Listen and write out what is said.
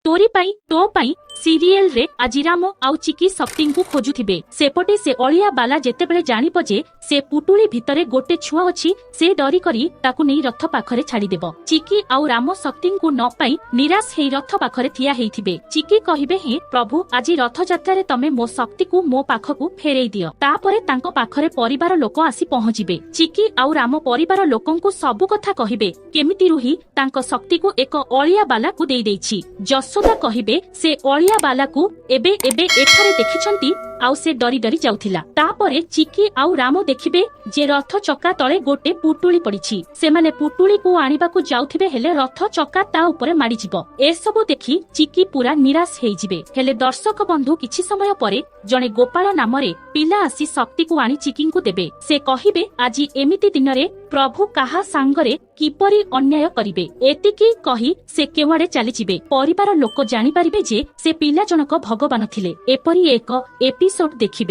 तोरी पाई तो पाई सीरियल रे आजी राम आउ चिकी शक्ति को खोजुथिबे सेपटे से अलिया बाला जेतेबेले जानिब जे से पुटुली भितरे गोटे छुआ अछि से डरी करी ताकू नै रथ पाखरे छाड़ी देबो। चिकी आउ राम शक्ति को न पाई निराश हेई रथ पाखरे थिया हेइथिबे। चिकी कहिबे हे प्रभु आजी रथ यात्रा रे तमे मो शक्ति को मो पाखकू फेरेई दियो। तापरे तांको पाखरे परिवार लोक आसी पहुंचिबे। चिकी आउ राम परिवार लोकंकु सबु कथा कहिबे केमिति रुही तांको शक्ति को एक अलिया बाला को देई देइछि। जसोदा कहिबे से अलिया बाला को एबे एबे एठारे देखिछंती आउ से डरी डरी जाउथिला। तापरे चिकी आउ राम देखिबे जे रथ चक्का तळे गोटे पुटुली पड़िछि। सेमाने पुटुली को आनिबा को जाउथिबे हेले रथ चक्का ता ऊपर माडी जिवो। ए सब देखि चिकी पूरा निराश हेइ जिवे। हेले दर्शक बंधु किछि समय परे जणे गोपाल नामरे पिला आसी शक्ति को आनी चिकी को देबे। से कहिबे आजी एमिति दिनरे प्रभु काहा सांगरे किपरि अन्याय करिवे। एतिकी कहि से केवाडे चली जिवे। परिवार लोक जानि परिबे जे से पिला जनक भगवान थिले। एपरि एक एपिसोड देखिबे।